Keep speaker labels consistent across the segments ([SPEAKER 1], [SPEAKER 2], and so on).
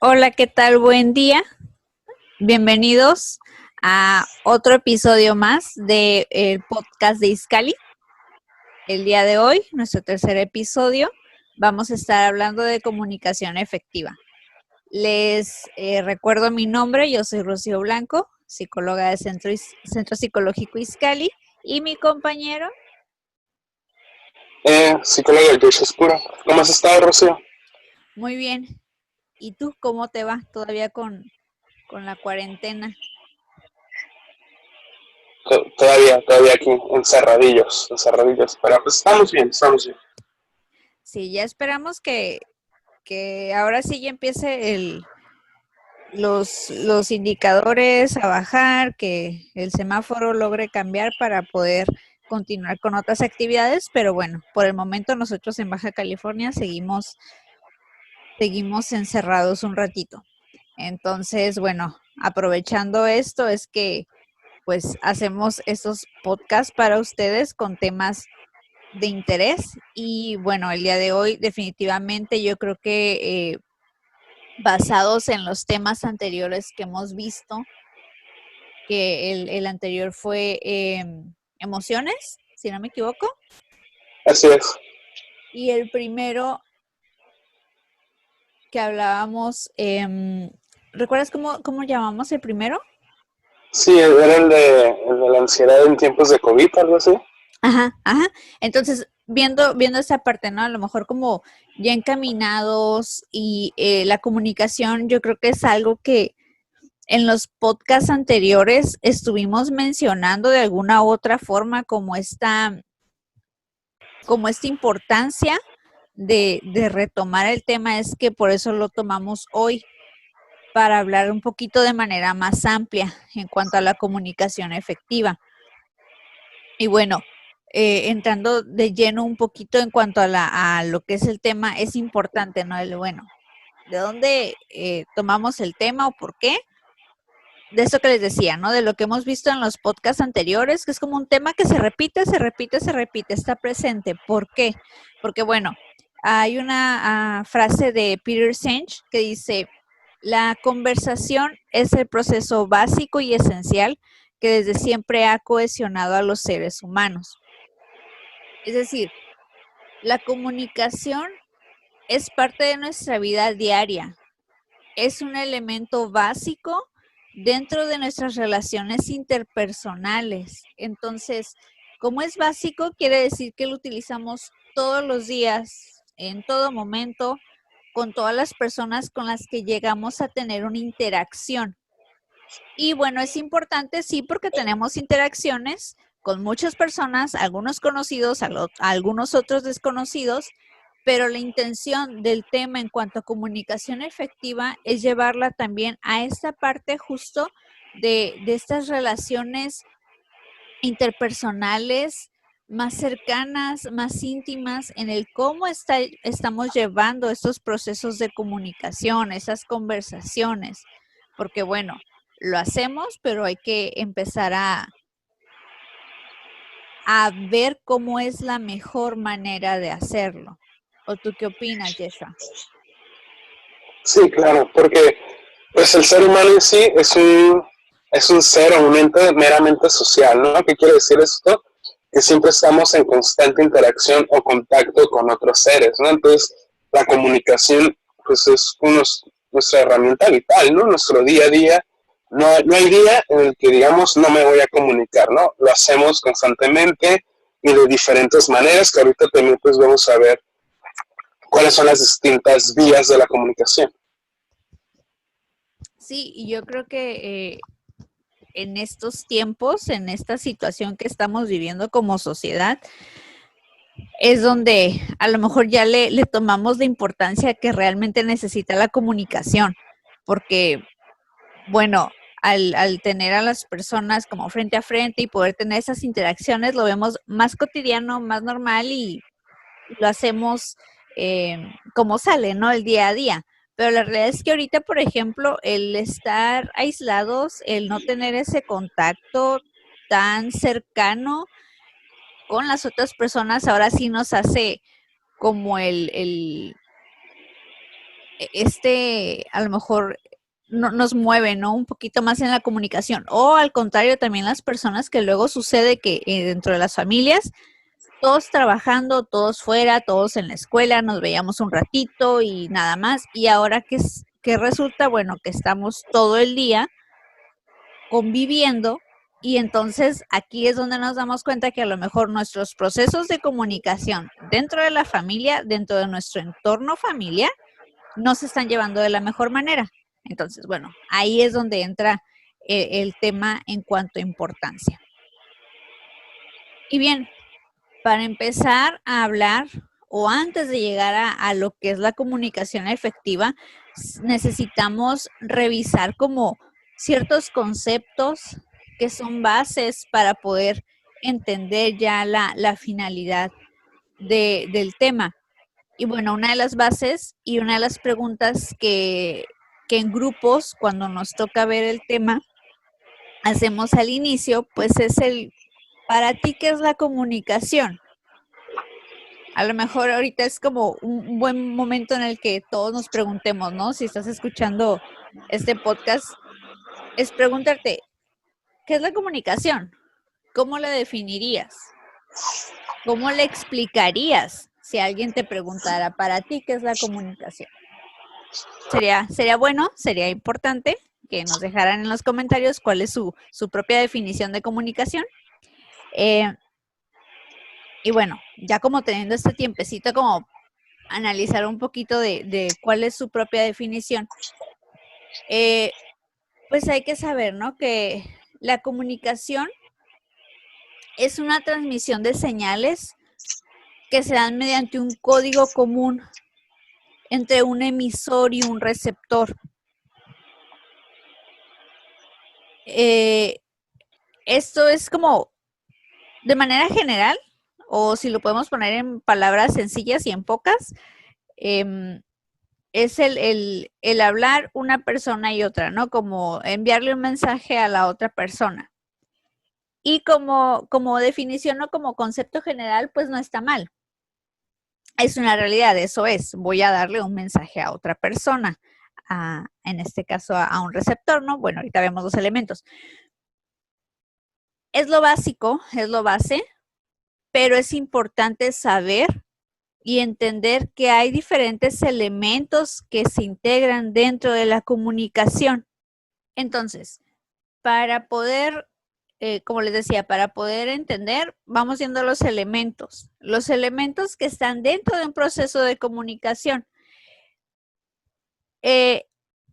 [SPEAKER 1] Hola, ¿qué tal? Buen día. Bienvenidos a otro episodio más del podcast de Iscali. El día de hoy, nuestro tercer episodio, vamos a estar hablando de comunicación efectiva. Les recuerdo mi nombre, yo soy Rocío Blanco, psicóloga del Centro Psicológico Iscali, y mi compañero.
[SPEAKER 2] Psicóloga Josh Oscura. ¿Cómo has estado, Rocío?
[SPEAKER 1] Muy bien. ¿Y tú cómo te va todavía con la cuarentena?
[SPEAKER 2] Todavía aquí, encerradillos, pero pues estamos bien.
[SPEAKER 1] Sí, ya esperamos que ahora sí ya empiece los indicadores a bajar, que el semáforo logre cambiar para poder continuar con otras actividades, pero bueno, por el momento nosotros en Baja California seguimos encerrados un ratito. Entonces, bueno, aprovechando esto es que pues hacemos estos podcasts para ustedes con temas de interés y bueno, el día de hoy definitivamente yo creo que basados en los temas anteriores que hemos visto, que el anterior fue emociones, si no me equivoco.
[SPEAKER 2] Así es.
[SPEAKER 1] Y el primero que hablábamos, ¿recuerdas cómo llamamos el primero?
[SPEAKER 2] Sí, era el de la ansiedad en tiempos de COVID, algo así.
[SPEAKER 1] Ajá, ajá. Entonces, viendo esa parte, ¿no? A lo mejor como ya encaminados y la comunicación, yo creo que es algo que en los podcasts anteriores estuvimos mencionando de alguna u otra forma como esta importancia de retomar el tema, es que por eso lo tomamos hoy, para hablar un poquito de manera más amplia en cuanto a la comunicación efectiva. Y bueno, entrando de lleno un poquito en cuanto a lo que es el tema, es importante, ¿no? ¿De dónde tomamos el tema o por qué? De eso que les decía, ¿no? De lo que hemos visto en los podcasts anteriores, que es como un tema que se repite, está presente. ¿Por qué? Porque, bueno, hay una frase de Peter Senge que dice: la conversación es el proceso básico y esencial que desde siempre ha cohesionado a los seres humanos. Es decir, la comunicación es parte de nuestra vida diaria, es un elemento básico dentro de nuestras relaciones interpersonales. Entonces, como es básico, quiere decir que lo utilizamos todos los días, en todo momento, con todas las personas con las que llegamos a tener una interacción. Y bueno, es importante, sí, porque tenemos interacciones con muchas personas, algunos conocidos, algunos otros desconocidos, pero la intención del tema en cuanto a comunicación efectiva es llevarla también a esta parte justo de estas relaciones interpersonales más cercanas, más íntimas, en el cómo estamos llevando estos procesos de comunicación, esas conversaciones, porque bueno, lo hacemos, pero hay que empezar a ver cómo es la mejor manera de hacerlo. ¿O tú qué opinas, Yeshua?
[SPEAKER 2] Sí, claro, porque pues el ser humano en sí es un ser o un ente meramente social, ¿no? ¿Qué quiere decir esto? Que siempre estamos en constante interacción o contacto con otros seres, ¿no? Entonces, la comunicación, pues nuestra herramienta vital, ¿no? Nuestro día a día. No hay día en el que digamos no me voy a comunicar, ¿no? Lo hacemos constantemente y de diferentes maneras, que ahorita también pues vamos a ver cuáles son las distintas vías de la comunicación.
[SPEAKER 1] Sí, y yo creo que en estos tiempos, en esta situación que estamos viviendo como sociedad, es donde a lo mejor ya le tomamos la importancia que realmente necesita la comunicación, porque, bueno, al tener a las personas como frente a frente y poder tener esas interacciones, lo vemos más cotidiano, más normal y lo hacemos como sale, ¿no? El día a día. Pero la realidad es que ahorita, por ejemplo, el estar aislados, el no tener ese contacto tan cercano con las otras personas, ahora sí nos hace como a lo mejor nos mueve, ¿no? Un poquito más en la comunicación. O al contrario, también las personas que luego sucede que dentro de las familias, todos trabajando, todos fuera, todos en la escuela, nos veíamos un ratito y nada más. Y ahora que resulta, bueno, que estamos todo el día conviviendo y entonces aquí es donde nos damos cuenta que a lo mejor nuestros procesos de comunicación dentro de la familia, dentro de nuestro entorno familiar, no se están llevando de la mejor manera. Entonces, bueno, ahí es donde entra el tema en cuanto a importancia. Y bien, para empezar a hablar o antes de llegar a lo que es la comunicación efectiva, necesitamos revisar como ciertos conceptos que son bases para poder entender ya la finalidad del tema. Y bueno, una de las bases y una de las preguntas que en grupos, cuando nos toca ver el tema, hacemos al inicio, pues es ¿para ti qué es la comunicación? A lo mejor ahorita es como un buen momento en el que todos nos preguntemos, ¿no? Si estás escuchando este podcast, es preguntarte, ¿qué es la comunicación? ¿Cómo la definirías? ¿Cómo le explicarías si alguien te preguntara, para ti, qué es la comunicación? Sería bueno, sería importante que nos dejaran en los comentarios cuál es su propia definición de comunicación. Y bueno, ya como teniendo este tiempecito como analizar un poquito de cuál es su propia definición, pues hay que saber, ¿no? Que la comunicación es una transmisión de señales que se dan mediante un código común entre un emisor y un receptor. Esto es como, de manera general, o si lo podemos poner en palabras sencillas y en pocas, es el hablar una persona y otra, ¿no? Como enviarle un mensaje a la otra persona. Y como definición o como concepto general, pues no está mal. Es una realidad, eso es. Voy a darle un mensaje a otra persona, en este caso a un receptor, ¿no? Bueno, ahorita vemos los elementos. Es lo básico, es lo base, pero es importante saber y entender que hay diferentes elementos que se integran dentro de la comunicación. Entonces, para poder, como les decía, para poder entender, vamos viendo los elementos que están dentro de un proceso de comunicación.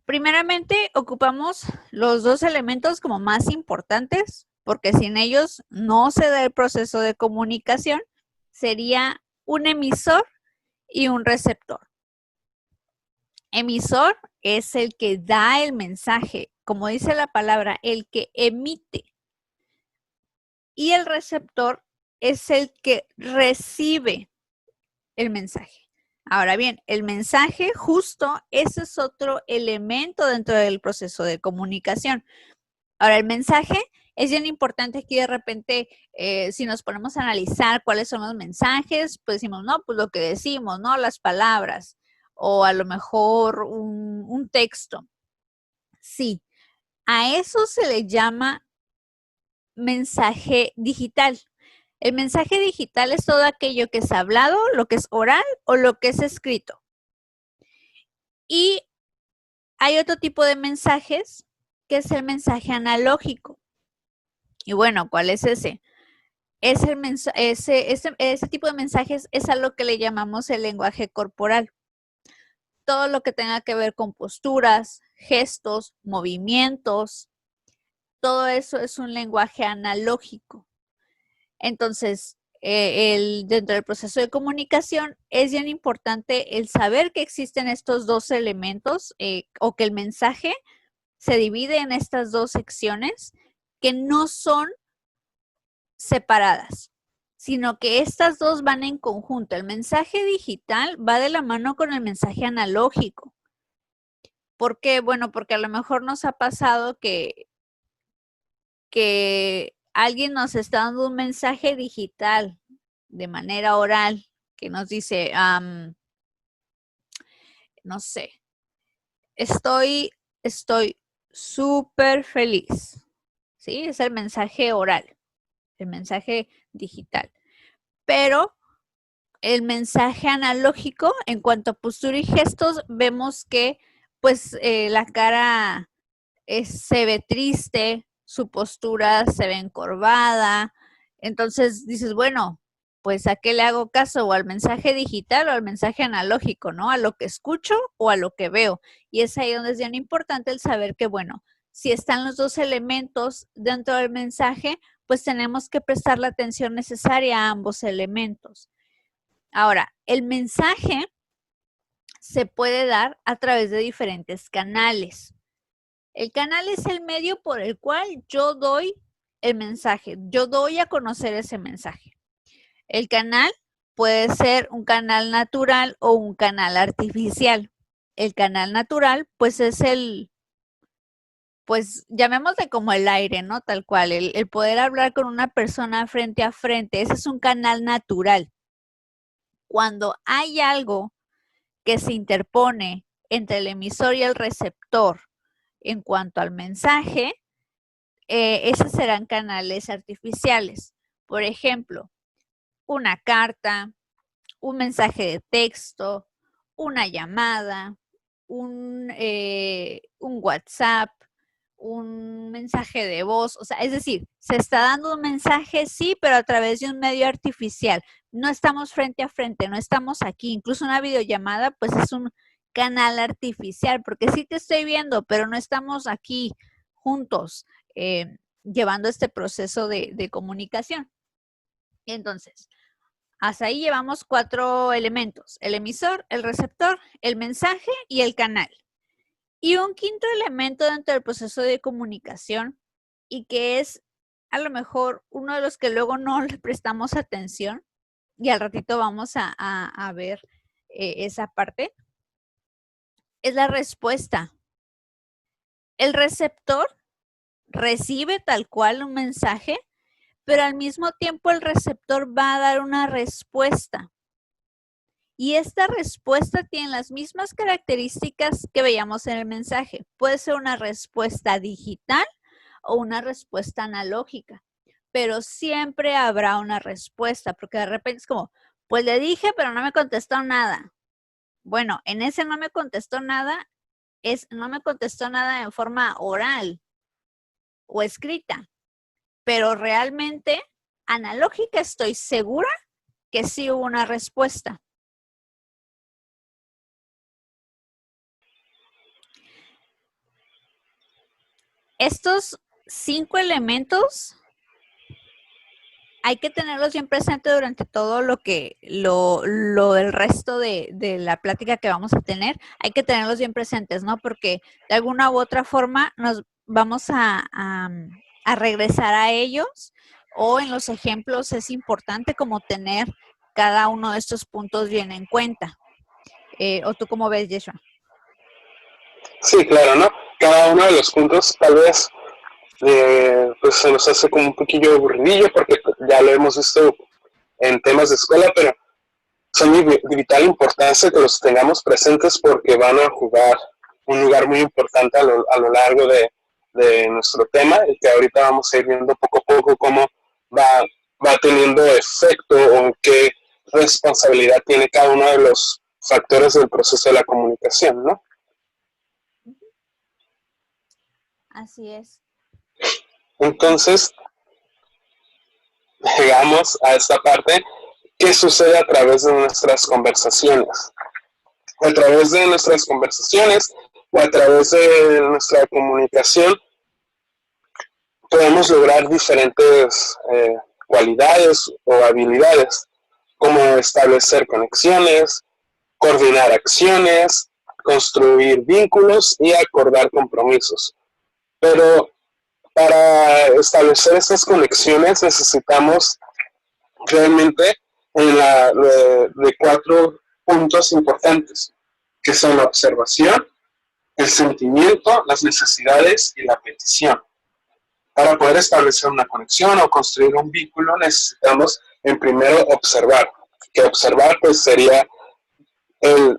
[SPEAKER 1] Primeramente, ocupamos los dos elementos como más importantes, porque sin ellos no se da el proceso de comunicación. Sería un emisor y un receptor. Emisor es el que da el mensaje, como dice la palabra, el que emite. Y el receptor es el que recibe el mensaje. Ahora bien, el mensaje justo, ese es otro elemento dentro del proceso de comunicación. Ahora, el mensaje es bien importante aquí de repente, si nos ponemos a analizar cuáles son los mensajes, pues decimos, no, pues lo que decimos, ¿no? Las palabras o a lo mejor un texto. Sí, a eso se le llama mensaje digital. El mensaje digital es todo aquello que es hablado, lo que es oral o lo que es escrito. Y hay otro tipo de mensajes que es el mensaje analógico. Y bueno, ¿cuál es ese? Ese tipo de mensajes es a lo que le llamamos el lenguaje corporal. Todo lo que tenga que ver con posturas, gestos, movimientos, todo eso es un lenguaje analógico. Entonces, dentro del proceso de comunicación es bien importante el saber que existen estos dos elementos o que el mensaje se divide en estas dos secciones que no son separadas, sino que estas dos van en conjunto. El mensaje digital va de la mano con el mensaje analógico. ¿Por qué? Bueno, porque a lo mejor nos ha pasado que alguien nos está dando un mensaje digital de manera oral que nos dice, no sé, estoy súper feliz. ¿Sí? Es el mensaje oral, el mensaje digital. Pero el mensaje analógico, en cuanto a postura y gestos, vemos que pues la cara se ve triste, su postura se ve encorvada. Entonces dices, bueno, pues ¿a qué le hago caso? ¿O al mensaje digital o al mensaje analógico, ¿no? ¿A lo que escucho o a lo que veo? Y es ahí donde es bien importante el saber que, bueno, si están los dos elementos dentro del mensaje, pues tenemos que prestar la atención necesaria a ambos elementos. Ahora, el mensaje se puede dar a través de diferentes canales. El canal es el medio por el cual yo doy el mensaje, yo doy a conocer ese mensaje. El canal puede ser un canal natural o un canal artificial. El canal natural, pues es pues llamémosle como el aire, ¿no? Tal cual, el poder hablar con una persona frente a frente, ese es un canal natural. Cuando hay algo que se interpone entre el emisor y el receptor en cuanto al mensaje, esos serán canales artificiales. Por ejemplo, una carta, un mensaje de texto, una llamada, un WhatsApp, un mensaje de voz. O sea, es decir, se está dando un mensaje, sí, pero a través de un medio artificial. No estamos frente a frente, no estamos aquí. Incluso una videollamada, pues es un canal artificial, porque sí te estoy viendo, pero no estamos aquí juntos llevando este proceso de comunicación. Entonces, hasta ahí llevamos 4 elementos: el emisor, el receptor, el mensaje y el canal. Y un quinto elemento dentro del proceso de comunicación, y que es a lo mejor uno de los que luego no le prestamos atención, y al ratito vamos a ver esa parte, es la respuesta. El receptor recibe tal cual un mensaje, pero al mismo tiempo el receptor va a dar una respuesta. Y esta respuesta tiene las mismas características que veíamos en el mensaje. Puede ser una respuesta digital o una respuesta analógica, pero siempre habrá una respuesta, porque de repente es como, pues le dije, pero no me contestó nada. Bueno, en ese no me contestó nada, no me contestó nada en forma oral o escrita, pero realmente analógica estoy segura que sí hubo una respuesta. Estos 5 elementos hay que tenerlos bien presentes durante todo el resto de la plática que vamos a tener. Hay que tenerlos bien presentes, ¿no? Porque de alguna u otra forma nos vamos a regresar a ellos, o en los ejemplos es importante como tener cada uno de estos puntos bien en cuenta. ¿O tú cómo ves, Yeshua?
[SPEAKER 2] Sí, claro, ¿no? Cada uno de los puntos tal vez pues se nos hace como un poquillo aburridillo porque ya lo hemos visto en temas de escuela, pero son de vital importancia que los tengamos presentes porque van a jugar un lugar muy importante a lo largo de nuestro tema, y que ahorita vamos a ir viendo poco a poco cómo va teniendo efecto o qué responsabilidad tiene cada uno de los factores del proceso de la comunicación, ¿no?
[SPEAKER 1] Así es.
[SPEAKER 2] Entonces, llegamos a esta parte: ¿qué sucede a través de nuestras conversaciones? A través de nuestras conversaciones o a través de nuestra comunicación podemos lograr diferentes cualidades o habilidades, como establecer conexiones, coordinar acciones, construir vínculos y acordar compromisos. Pero para establecer estas conexiones necesitamos realmente de 4 puntos importantes, que son la observación, el sentimiento, las necesidades y la petición. Para poder establecer una conexión o construir un vínculo necesitamos en primero observar, que observar pues sería el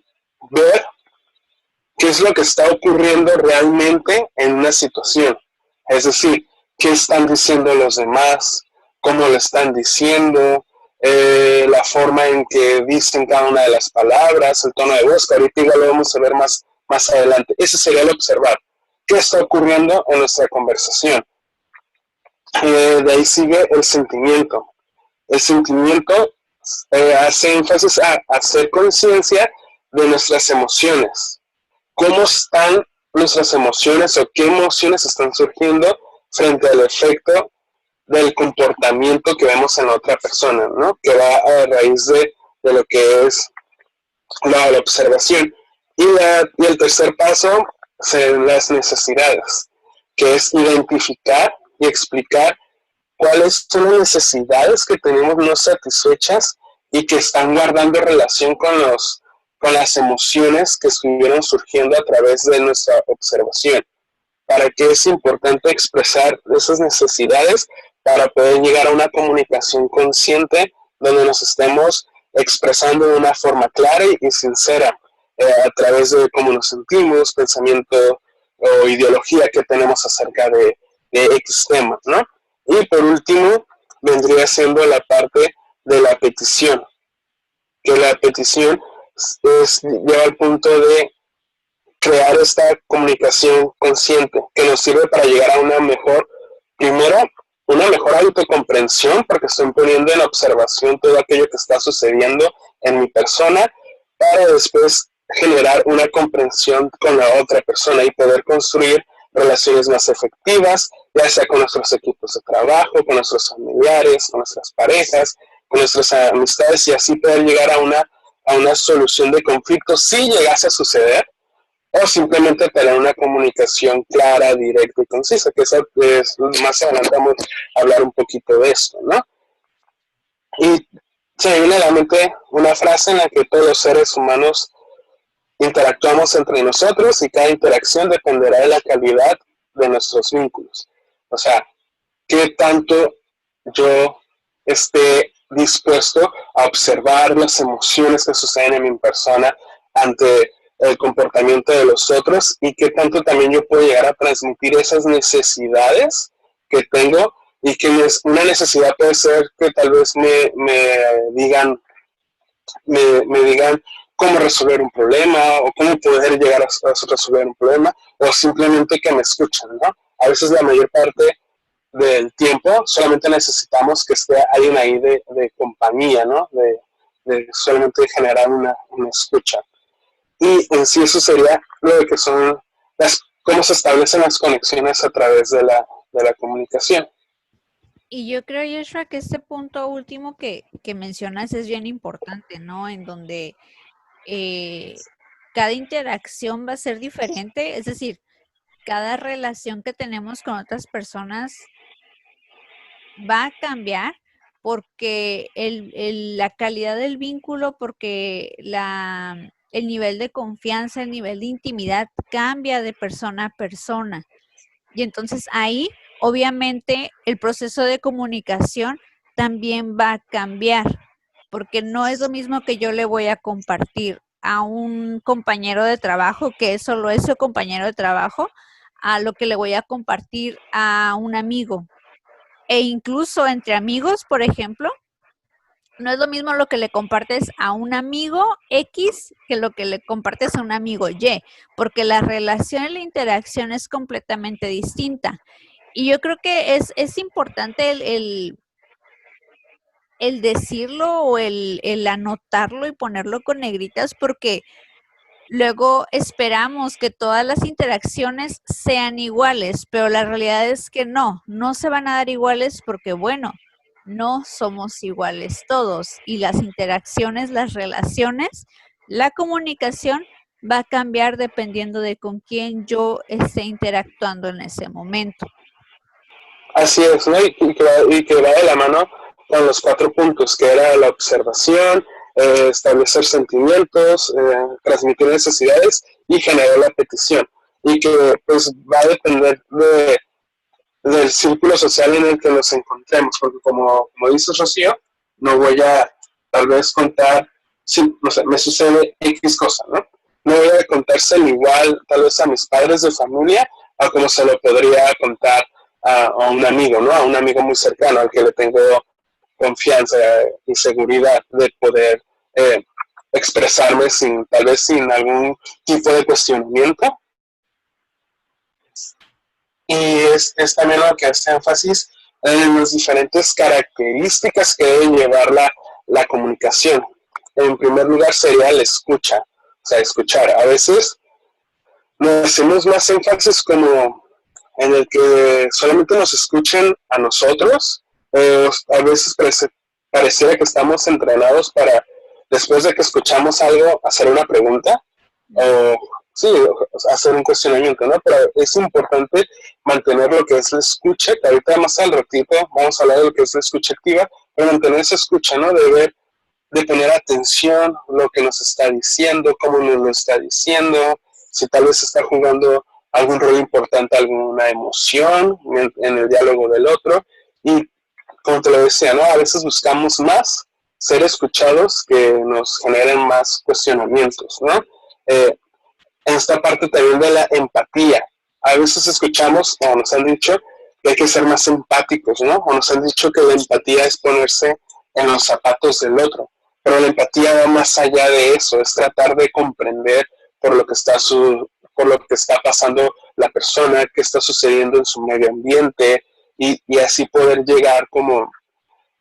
[SPEAKER 2] ver qué es lo que está ocurriendo realmente en una situación. Es decir, qué están diciendo los demás, cómo lo están diciendo, la forma en que dicen cada una de las palabras, el tono de voz, que ahorita igual lo vamos a ver más adelante. Ese sería el observar. ¿Qué está ocurriendo en nuestra conversación? De ahí sigue el sentimiento. El sentimiento hace énfasis a hacer conciencia de nuestras emociones. ¿Cómo están nuestras emociones o qué emociones están surgiendo frente al efecto del comportamiento que vemos en la otra persona, ¿no? Que va a raíz de lo que es la observación. Y el tercer paso son las necesidades, que es identificar y explicar cuáles son las necesidades que tenemos no satisfechas y que están guardando relación con las emociones que estuvieron surgiendo a través de nuestra observación. ¿Para qué es importante expresar esas necesidades? Para poder llegar a una comunicación consciente donde nos estemos expresando de una forma clara y sincera a través de cómo nos sentimos, pensamiento o ideología que tenemos acerca de X temas, ¿no? Y por último, vendría siendo la parte de la petición, que la petición lleva al punto de crear esta comunicación consciente que nos sirve para llegar a una mejor autocomprensión, porque estoy poniendo en observación todo aquello que está sucediendo en mi persona, para después generar una comprensión con la otra persona y poder construir relaciones más efectivas, ya sea con nuestros equipos de trabajo, con nuestros familiares, con nuestras parejas, con nuestras amistades, y así poder llegar a una solución de conflictos si llegase a suceder, o simplemente tener una comunicación clara, directa y concisa, que eso es, más adelante vamos a hablar un poquito de esto, ¿no? Y se me viene a la mente una frase en la que todos los seres humanos interactuamos entre nosotros y cada interacción dependerá de la calidad de nuestros vínculos. O sea, qué tanto yo esté dispuesto a observar las emociones que suceden en mi persona ante el comportamiento de los otros y qué tanto también yo puedo llegar a transmitir esas necesidades que tengo, y que una necesidad puede ser que tal vez me digan cómo resolver un problema o cómo poder llegar a resolver un problema, o simplemente que me escuchen, ¿no? A veces la mayor parte del tiempo solamente necesitamos que esté alguien ahí de compañía, ¿no? De solamente generar una escucha. Y en sí eso sería lo de que son cómo se establecen las conexiones a través de la comunicación.
[SPEAKER 1] Y yo creo, Joshua, que este punto último que mencionas es bien importante, ¿no? En donde cada interacción va a ser diferente, es decir, cada relación que tenemos con otras personas va a cambiar porque la calidad del vínculo, porque el nivel de confianza, el nivel de intimidad cambia de persona a persona. Y entonces ahí, obviamente, el proceso de comunicación también va a cambiar, porque no es lo mismo que yo le voy a compartir a un compañero de trabajo, que solo es su compañero de trabajo, a lo que le voy a compartir a un amigo. E incluso entre amigos, por ejemplo, no es lo mismo lo que le compartes a un amigo X que lo que le compartes a un amigo Y, porque la relación y la interacción es completamente distinta. Y yo creo que es importante el decirlo o el anotarlo y ponerlo con negritas, porque luego esperamos que todas las interacciones sean iguales, pero la realidad es que no se van a dar iguales porque, bueno, no somos iguales todos, y las interacciones, las relaciones, la comunicación va a cambiar dependiendo de con quién yo esté interactuando en ese momento.
[SPEAKER 2] Así es, ¿no? Y que va de la mano con los 4 puntos, que era la observación, establecer sentimientos, transmitir necesidades y generar la petición. Y que pues va a depender del círculo social en el que nos encontremos, porque como dice Rocío, no voy a tal vez contar, sí, no sé, me sucede X cosa, ¿no? no voy a contárselo igual tal vez a mis padres de familia a como se lo podría contar a un amigo, ¿no? A un amigo muy cercano al que le tengo confianza y seguridad de poder expresarme tal vez sin algún tipo de cuestionamiento. Y es también lo que hace énfasis en las diferentes características que debe llevar la comunicación. En primer lugar sería la escucha, o sea, escuchar. A veces nos hacemos más énfasis como en el que solamente nos escuchen a nosotros. A veces pareciera que estamos entrenados para, después de que escuchamos algo, hacer una pregunta o sí, hacer un cuestionamiento, ¿no? Pero es importante mantener lo que es la escucha, que ahorita más al ratito vamos a hablar de lo que es la escucha activa, pero mantener esa escucha, ¿no? De poner atención lo que nos está diciendo, cómo nos lo está diciendo, si tal vez está jugando algún rol importante, alguna emoción en el diálogo del otro. Y como te lo decía, ¿no? A veces buscamos más ser escuchados que nos generen más cuestionamientos, ¿no? En esta parte también de la empatía. A veces escuchamos, o nos han dicho, que hay que ser más empáticos, ¿no? O nos han dicho que la empatía es ponerse en los zapatos del otro. Pero la empatía va más allá de eso, es tratar de comprender por lo que está pasando la persona, qué está sucediendo en su medio ambiente, y así poder llegar como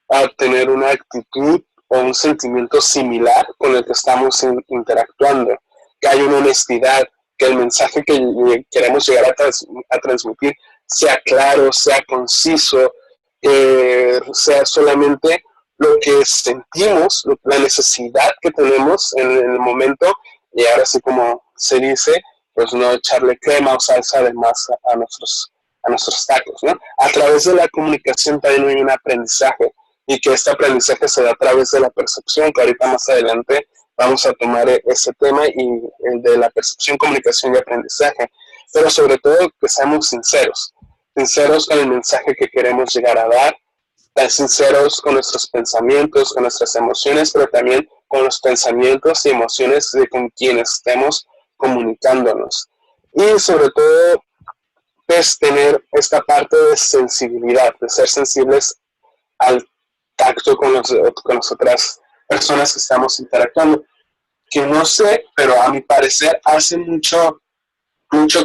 [SPEAKER 2] a tener una actitud o un sentimiento similar con el que estamos interactuando, que hay una honestidad, que el mensaje que queremos llegar a transmitir sea claro, sea conciso, sea solamente lo que sentimos, la necesidad que tenemos en el momento, y ahora sí como se dice, pues no echarle crema o salsa de más a nuestros tacos, ¿no? A través de la comunicación también hay un aprendizaje, y que este aprendizaje se da a través de la percepción, que ahorita más adelante vamos a tomar ese tema, y el de la percepción, comunicación y aprendizaje, pero sobre todo que seamos sinceros con el mensaje que queremos llegar a dar, tan sinceros con nuestros pensamientos, con nuestras emociones, pero también con los pensamientos y emociones de con quienes estemos comunicándonos. Y sobre todo, pues tener esta parte de sensibilidad, de ser sensibles al tacto con las otras personas que estamos interactuando. Que no sé, pero a mi parecer hace mucho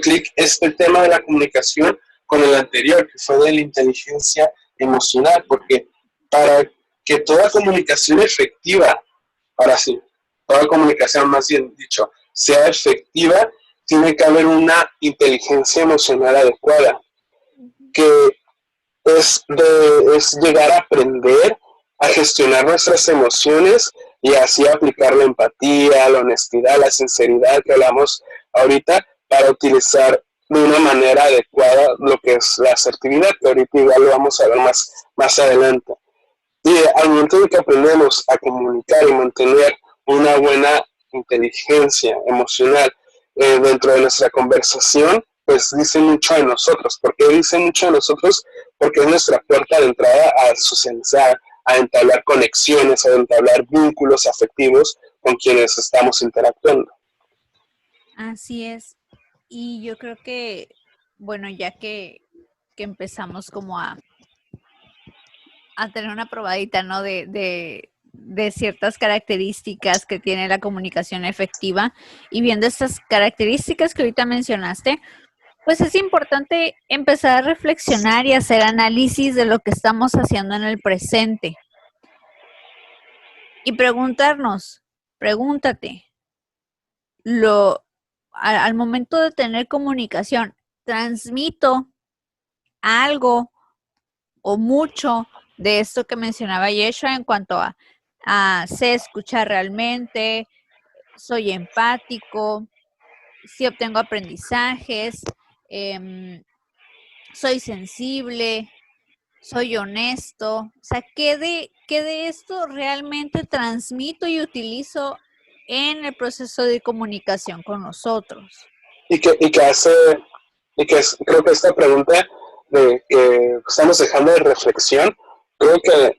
[SPEAKER 2] clic este tema de la comunicación con el anterior, que fue de la inteligencia emocional, porque para que toda comunicación efectiva, ahora sí, toda comunicación más bien dicho, sea efectiva, tiene que haber una inteligencia emocional adecuada, que es llegar a aprender a gestionar nuestras emociones y así aplicar la empatía, la honestidad, la sinceridad que hablamos ahorita, para utilizar de una manera adecuada lo que es la asertividad, que ahorita igual lo vamos a ver más adelante. Y al momento de que aprendemos a comunicar y mantener una buena inteligencia emocional dentro de nuestra conversación, pues dice mucho de nosotros. ¿Por qué dice mucho de nosotros? Porque es nuestra puerta de entrada a socializar, a entablar conexiones, a entablar vínculos afectivos con quienes estamos interactuando.
[SPEAKER 1] Así es. Y yo creo que, bueno, ya que empezamos como a tener una probadita, ¿no? De ciertas características que tiene la comunicación efectiva, y viendo estas características que ahorita mencionaste, pues es importante empezar a reflexionar y hacer análisis de lo que estamos haciendo en el presente. Y pregúntate, al momento de tener comunicación, ¿transmito algo o mucho de esto que mencionaba Yeshua en cuanto a sé escuchar realmente, soy empático, sí obtengo aprendizajes, soy sensible, soy honesto? O sea, ¿qué de esto realmente transmito y utilizo en el proceso de comunicación con nosotros?
[SPEAKER 2] Creo que esta pregunta que estamos dejando de reflexión, creo que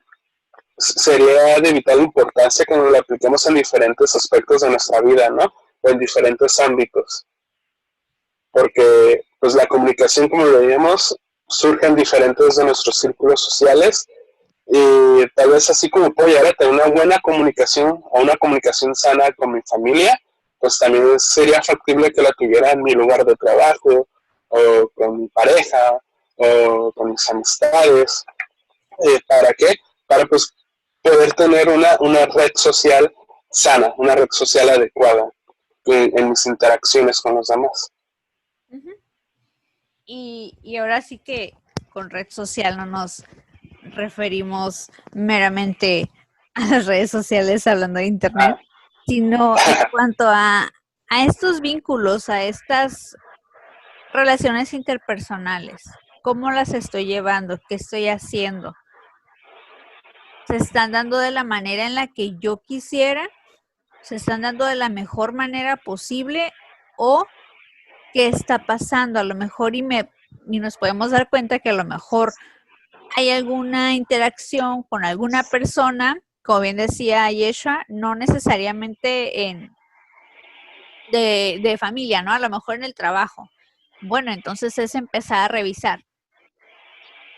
[SPEAKER 2] sería de vital importancia que nos la apliquemos en diferentes aspectos de nuestra vida, ¿no? o en diferentes ámbitos, porque pues la comunicación, como lo vimos, surge en diferentes de nuestros círculos sociales, y tal vez así como puedo llegar a tener una buena comunicación o una comunicación sana con mi familia, pues también sería factible que la tuviera en mi lugar de trabajo, o con mi pareja, o con mis amistades. ¿Para qué? Para pues poder tener una red social sana, una red social adecuada en mis interacciones con los demás.
[SPEAKER 1] Uh-huh. Y ahora sí que con red social no nos referimos meramente a las redes sociales hablando de internet, sino en cuanto a estos vínculos, a estas relaciones interpersonales. ¿Cómo las estoy llevando? ¿Qué estoy haciendo? ¿Se están dando de la manera en la que yo quisiera? ¿Se están dando de la mejor manera posible? ¿O qué está pasando? A lo mejor y nos podemos dar cuenta que a lo mejor hay alguna interacción con alguna persona, como bien decía Yeshua, no necesariamente de familia, ¿no? A lo mejor en el trabajo. Bueno, entonces es empezar a revisar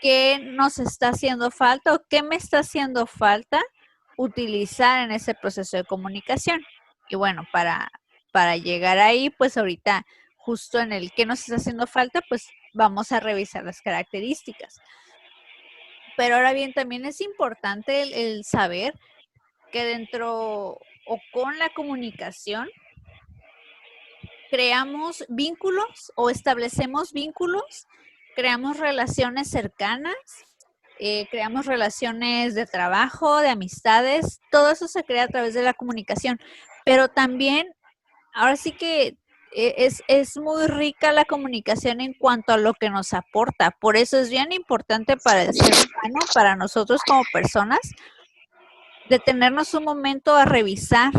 [SPEAKER 1] qué nos está haciendo falta o qué me está haciendo falta utilizar en ese proceso de comunicación. Y bueno, para llegar ahí, pues ahorita justo en el qué nos está haciendo falta, pues vamos a revisar las características. Pero ahora bien, también es importante el saber que dentro o con la comunicación creamos vínculos o establecemos vínculos, creamos relaciones cercanas, creamos relaciones de trabajo, de amistades, todo eso se crea a través de la comunicación, pero también, ahora sí que es muy rica la comunicación en cuanto a lo que nos aporta, por eso es bien importante para el ser humano, para nosotros como personas, detenernos un momento a revisar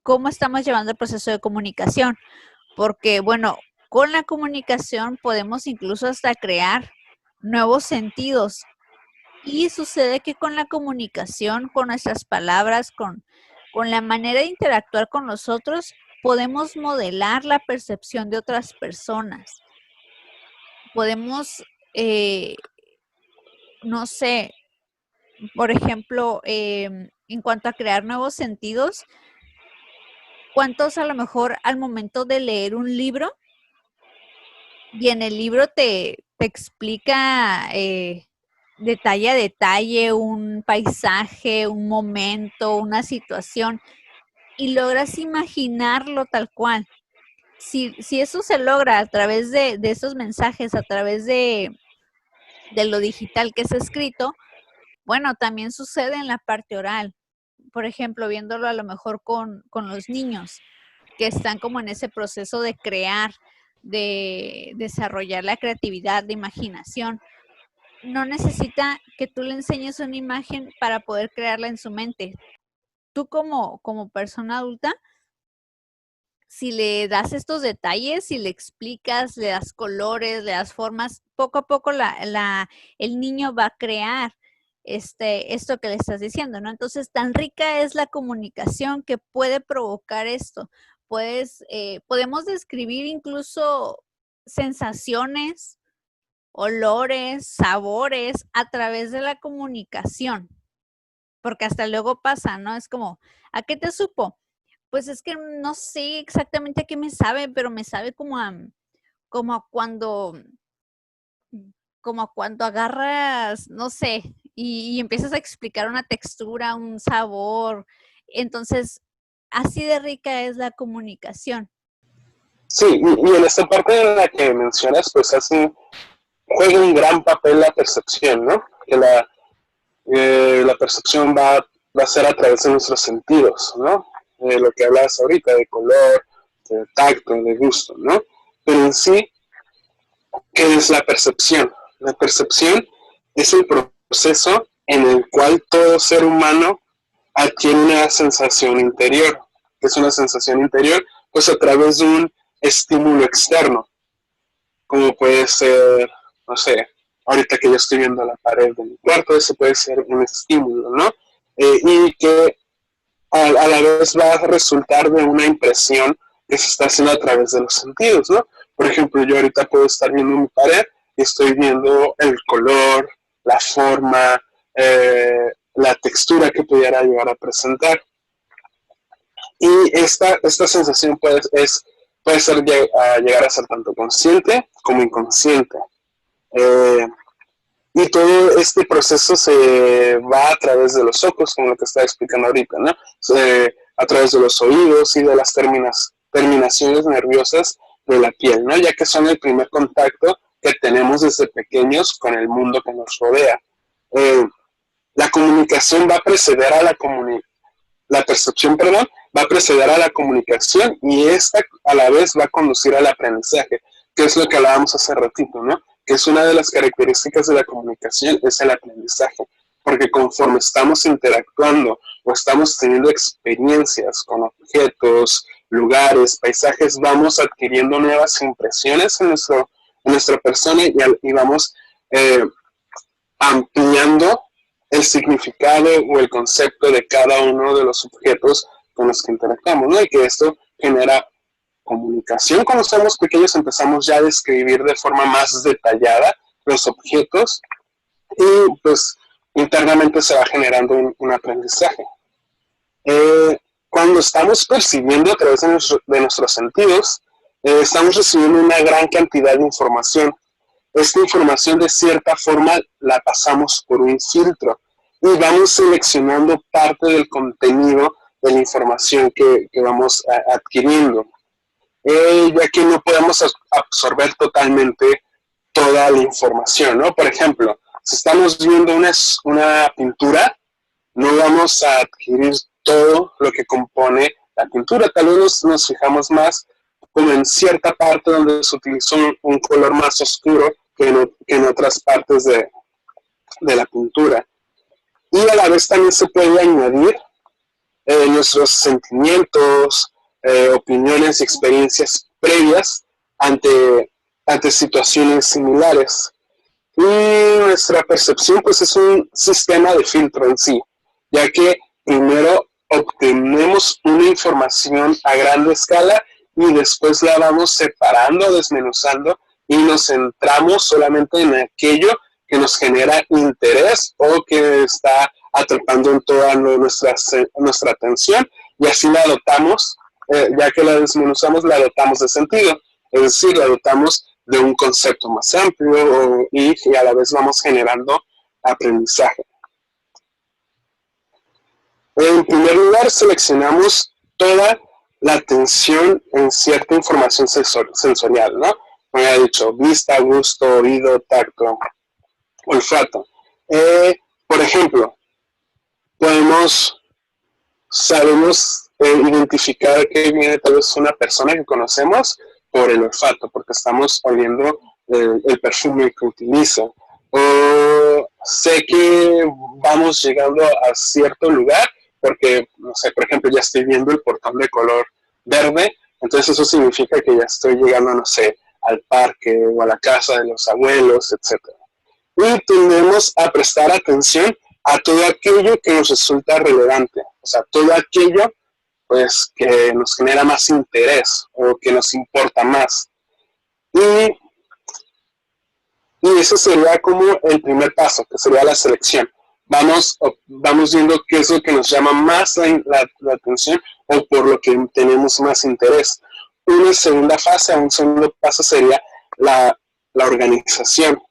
[SPEAKER 1] cómo estamos llevando el proceso de comunicación, porque bueno, con la comunicación podemos incluso hasta crear nuevos sentidos. Y sucede que con la comunicación, con nuestras palabras, con la manera de interactuar con nosotros, podemos modelar la percepción de otras personas. Podemos, no sé, por ejemplo, en cuanto a crear nuevos sentidos, ¿cuántos a lo mejor al momento de leer un libro y en el libro te explica detalle a detalle un paisaje, un momento, una situación y logras imaginarlo tal cual? Si eso se logra a través de esos mensajes, a través de lo digital que es escrito, bueno, también sucede en la parte oral. Por ejemplo, viéndolo a lo mejor con los niños que están como en ese proceso de crear, de desarrollar la creatividad, de imaginación. No necesita que tú le enseñes una imagen para poder crearla en su mente. Tú como persona adulta, si le das estos detalles, si le explicas, le das colores, le das formas, poco a poco el niño va a crear esto que le estás diciendo, ¿no? Entonces, tan rica es la comunicación que puede provocar esto. Podemos describir incluso sensaciones, olores, sabores a través de la comunicación, porque hasta luego pasa, ¿no? Es como, ¿a qué te supo? Pues es que no sé exactamente a qué me sabe, pero me sabe como a cuando agarras, no sé, y empiezas a explicar una textura, un sabor. Entonces, así de rica es la comunicación.
[SPEAKER 2] Sí, y en esta parte en la que mencionas, pues juega un gran papel la percepción, ¿no? Que la percepción va a ser a través de nuestros sentidos, ¿no? Lo que hablabas ahorita, de color, de tacto, de gusto, ¿no? Pero en sí, ¿qué es la percepción? La percepción es el proceso en el cual todo ser humano adquiere una sensación interior. ¿Qué es una sensación interior? Pues a través de un estímulo externo, como puede ser, no sé, ahorita que yo estoy viendo la pared de mi cuarto, eso puede ser un estímulo, ¿no? Y que a la vez va a resultar de una impresión que se está haciendo a través de los sentidos, ¿no? Por ejemplo, yo ahorita puedo estar viendo mi pared y estoy viendo el color, la forma, la textura que pudiera llegar a presentar. Y esta sensación puede ser llegar a ser tanto consciente como inconsciente. Y todo este proceso se va a través de los ojos, como lo que estaba explicando ahorita, ¿no? A través de los oídos y de las terminaciones nerviosas de la piel, ¿no? Ya que son el primer contacto que tenemos desde pequeños con el mundo que nos rodea. La comunicación va a preceder a la percepción, perdón, va a preceder a la comunicación y esta a la vez va a conducir al aprendizaje, que es lo que hablábamos hace ratito, ¿no? Que es una de las características de la comunicación, es el aprendizaje, porque conforme estamos interactuando o estamos teniendo experiencias con objetos, lugares, paisajes, vamos adquiriendo nuevas impresiones en nuestra persona y vamos ampliando el significado o el concepto de cada uno de los objetos con los que interactuamos, ¿no? Y que esto genera comunicación. Cuando somos pequeños empezamos ya a describir de forma más detallada los objetos y pues internamente se va generando un aprendizaje. Cuando estamos percibiendo a través de nuestros sentidos, estamos recibiendo una gran cantidad de información. Esta información de cierta forma la pasamos por un filtro y vamos seleccionando parte del contenido de la información que vamos adquiriendo. Ya que no podemos absorber totalmente toda la información, ¿no? Por ejemplo, si estamos viendo una pintura, no vamos a adquirir todo lo que compone la pintura, tal vez nos fijamos más como en cierta parte donde se utilizó un color más oscuro que en otras partes de la pintura. Y a la vez también se puede añadir nuestros sentimientos, opiniones y experiencias previas ante situaciones similares. Y nuestra percepción pues es un sistema de filtro en sí, ya que primero obtenemos una información a gran escala y después la vamos separando, desmenuzando y nos centramos solamente en aquello que nos genera interés o que está atrapando en toda nuestra atención y así la dotamos, ya que la desmenuzamos, la dotamos de sentido, es decir, la dotamos de un concepto más amplio y a la vez vamos generando aprendizaje. En primer lugar, seleccionamos toda la atención en cierta información sensorial, ¿no? Como ya he dicho, vista, gusto, oído, tacto, olfato. Por ejemplo, sabemos identificar que viene tal vez una persona que conocemos por el olfato, porque estamos oliendo el perfume que utiliza. O sé que vamos llegando a cierto lugar porque, no sé, por ejemplo, ya estoy viendo el portón de color verde, entonces eso significa que ya estoy llegando, no sé, al parque o a la casa de los abuelos, etc. Y tendemos a prestar atención a todo aquello que nos resulta relevante, o sea, todo aquello pues que nos genera más interés o que nos importa más. Y ese sería como el primer paso, que sería la selección. Vamos viendo qué es lo que nos llama más la atención o por lo que tenemos más interés. Una segunda fase, un segundo paso sería la organización,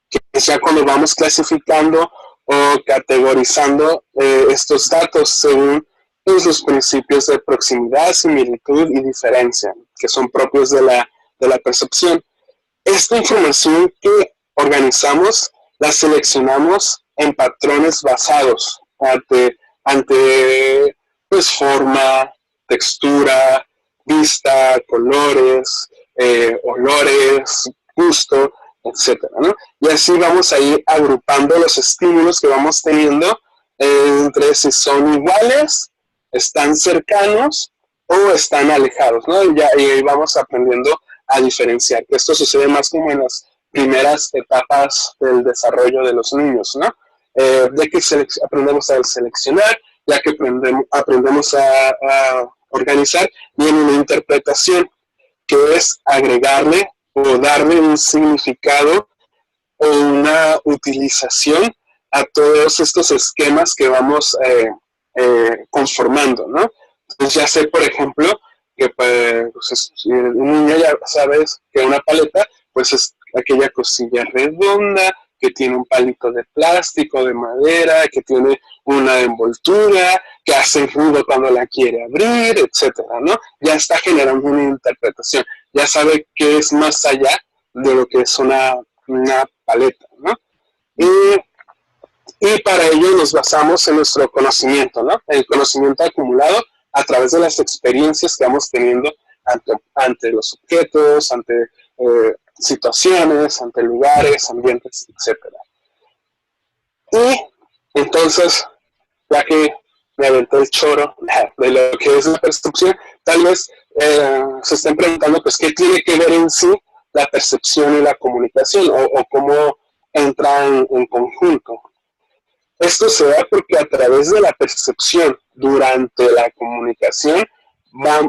[SPEAKER 2] que es ya cuando vamos clasificando o categorizando estos datos según los principios de proximidad, similitud y diferencia, que son propios de la percepción. Esta información que organizamos la seleccionamos en patrones basados ante pues, forma, textura, vista, colores, olores, gusto, etcétera, ¿no? Y así vamos a ir agrupando los estímulos que vamos teniendo entre si son iguales, están cercanos o están alejados, ¿no? Y ahí vamos aprendiendo a diferenciar. Esto sucede más como en las primeras etapas del desarrollo de los niños, ¿no? Ya que aprendemos a seleccionar, ya que aprendemos organizar, viene una interpretación, que es agregarle o darle un significado o una utilización a todos estos esquemas que vamos conformando, ¿no? Entonces ya sé, por ejemplo, que pues, un niño ya sabes que una paleta pues es aquella cosilla redonda que tiene un palito de plástico, de madera, que tiene una envoltura, que hace ruido cuando la quiere abrir, etcétera, ¿no? Ya está generando una interpretación, ya sabe que es más allá de lo que es una paleta, ¿no? Y para ello nos basamos en nuestro conocimiento, ¿no? El conocimiento acumulado a través de las experiencias que vamos teniendo ante los objetos, ante situaciones, ante lugares, ambientes, etcétera. Y entonces, ya que me aventé el choro de lo que es la percepción, tal vez se estén preguntando, pues, ¿qué tiene que ver en sí la percepción y la comunicación? O cómo entran en conjunto. Esto se da porque a través de la percepción durante la comunicación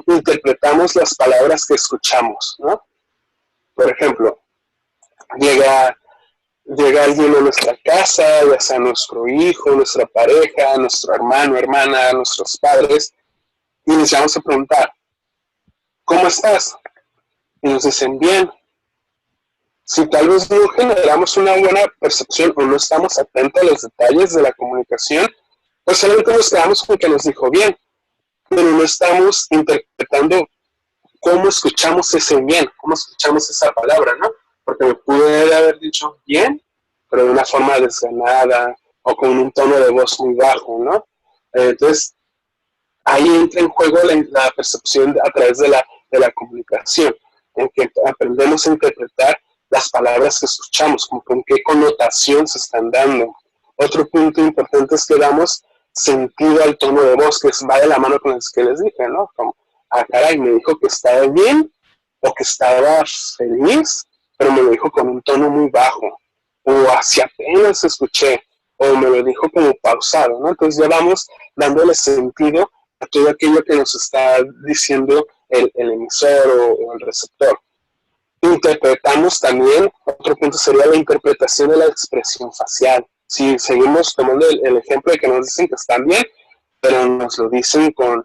[SPEAKER 2] interpretamos las palabras que escuchamos, ¿no? Por ejemplo, llega alguien a nuestra casa, ya sea nuestro hijo, nuestra pareja, nuestro hermano, hermana, nuestros padres, y les vamos a preguntar, ¿cómo estás? Y nos dicen, bien. Si tal vez no generamos una buena percepción o no estamos atentos a los detalles de la comunicación, pues solamente nos quedamos con que nos dijo bien, pero no estamos interpretando cómo escuchamos ese bien, cómo escuchamos esa palabra, ¿no? Porque me pude haber dicho bien, pero de una forma desganada o con un tono de voz muy bajo, ¿no? Entonces, ahí entra en juego la percepción a través de la comunicación, en que aprendemos a interpretar las palabras que escuchamos, como con qué connotación se están dando. Otro punto importante es que damos sentido al tono de voz, que va de la mano con el que les dije, ¿no? Como, caray, me dijo que estaba bien o que estaba feliz, pero me lo dijo con un tono muy bajo, o así apenas escuché, o me lo dijo como pausado, ¿no? Entonces ya vamos dándole sentido a todo aquello que nos está diciendo el emisor o el receptor. Interpretamos también, otro punto sería la interpretación de la expresión facial. Si seguimos tomando el ejemplo de que nos dicen que están bien, pero nos lo dicen con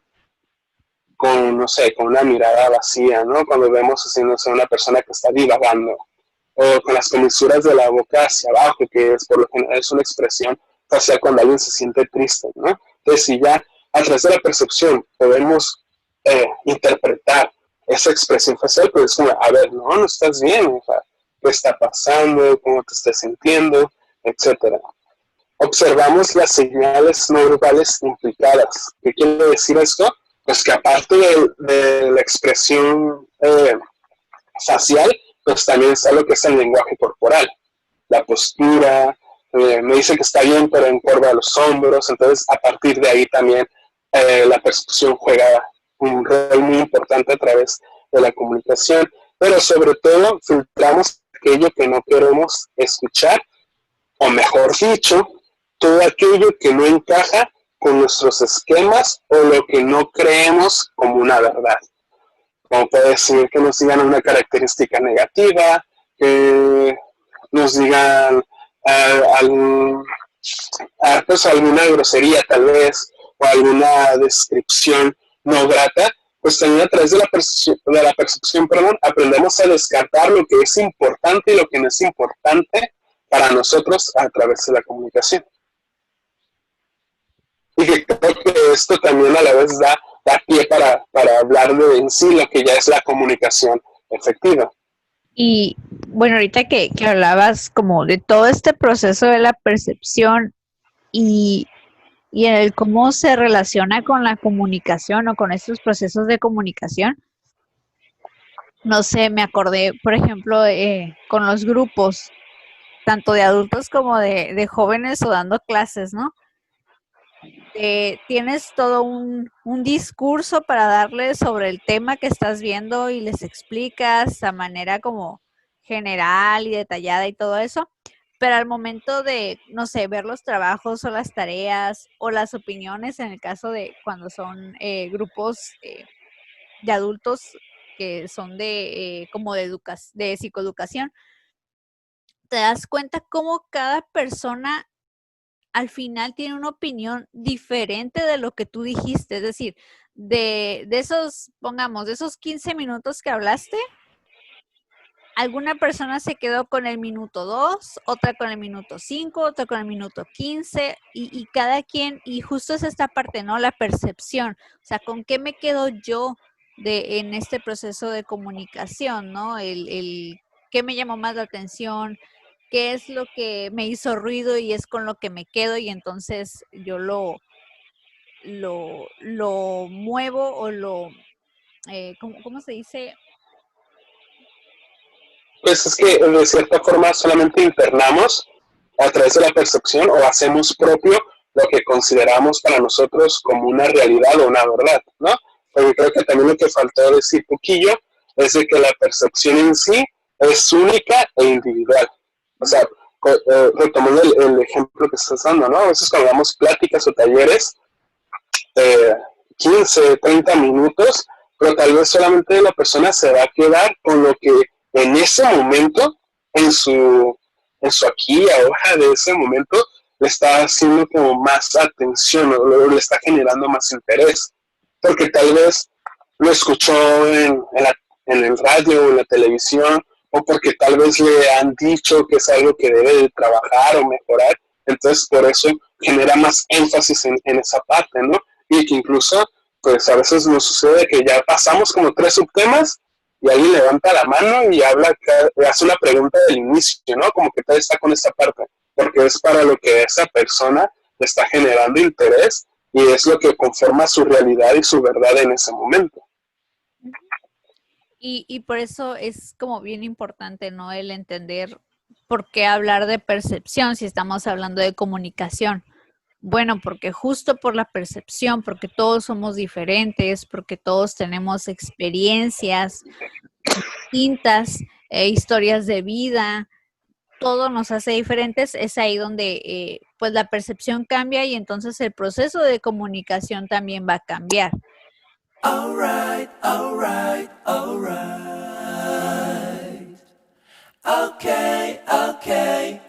[SPEAKER 2] no sé, con una mirada vacía, ¿no? Cuando vemos así, no sé, una persona que está divagando, o con las comisuras de la boca hacia abajo, que es por lo general es una expresión facial cuando alguien se siente triste, ¿no? Entonces, si ya a través de la percepción podemos interpretar esa expresión facial, pues es como, a ver, no estás bien, o sea, ¿qué está pasando? ¿Cómo te estás sintiendo? Etcétera. Observamos las señales no verbales implicadas. ¿Qué quiere decir esto? Pues que aparte de la expresión facial, pues también está lo que es el lenguaje corporal, la postura, me dice que está bien, pero encorva los hombros, entonces a partir de ahí también la percepción juega un rol muy importante a través de la comunicación, pero sobre todo filtramos aquello que no queremos escuchar, o mejor dicho, todo aquello que no encaja con nuestros esquemas o lo que no creemos como una verdad. Como puede decir que nos digan una característica negativa, que nos digan pues alguna grosería tal vez, o alguna descripción no grata, pues también a través de la percepción, perdón, aprendemos a descartar lo que es importante y lo que no es importante para nosotros a través de la comunicación. Y que creo que esto también a la vez da pie para hablar de en sí lo que ya es la comunicación efectiva.
[SPEAKER 1] Y bueno, ahorita que hablabas como de todo este proceso de la percepción y en el cómo se relaciona con la comunicación o con estos procesos de comunicación, no sé, me acordé, por ejemplo, con los grupos, tanto de adultos como de jóvenes o dando clases, ¿no? Tienes todo un discurso para darles sobre el tema que estás viendo y les explicas a manera como general y detallada y todo eso, pero al momento de, no sé, ver los trabajos o las tareas o las opiniones, en el caso de cuando son grupos de adultos que son de como de psicoeducación, te das cuenta cómo cada persona al final tiene una opinión diferente de lo que tú dijiste. Es decir, de esos, pongamos, de esos 15 minutos que hablaste, alguna persona se quedó con el minuto 2, otra con el minuto 5, otra con el minuto 15 y cada quien, y justo es esta parte, ¿no? La percepción, o sea, ¿con qué me quedo yo en este proceso de comunicación, ¿no? ¿Qué me llamó más la atención? ¿Qué es lo que me hizo ruido y es con lo que me quedo? Y entonces yo lo muevo o ¿cómo se dice?
[SPEAKER 2] Pues es que de cierta forma solamente internamos a través de la percepción o hacemos propio lo que consideramos para nosotros como una realidad o una verdad, ¿no? Porque creo que también lo que faltó decir poquillo es de que la percepción en sí es única e individual. O sea, retomando el ejemplo que estás dando, ¿no? A veces cuando damos pláticas o talleres, 15, 30 minutos, pero tal vez solamente la persona se va a quedar con lo que en ese momento, en su aquí y ahora de ese momento, le está haciendo como más atención o le está generando más interés. Porque tal vez lo escuchó en el radio o en la televisión, o porque tal vez le han dicho que es algo que debe de trabajar o mejorar. Entonces, por eso genera más énfasis en esa parte, ¿no? Y que incluso, pues a veces nos sucede que ya pasamos como 3 subtemas y alguien levanta la mano y hace una pregunta del inicio, ¿no? Como que todavía está con esa parte, porque es para lo que esa persona le está generando interés y es lo que conforma su realidad y su verdad en ese momento.
[SPEAKER 1] Y por eso es como bien importante, ¿no? El entender por qué hablar de percepción si estamos hablando de comunicación. Bueno, porque justo por la percepción, porque todos somos diferentes, porque todos tenemos experiencias distintas, historias de vida, todo nos hace diferentes, es ahí donde pues la percepción cambia y entonces el proceso de comunicación también va a cambiar.
[SPEAKER 3] All right, all right, all right. Okay, okay,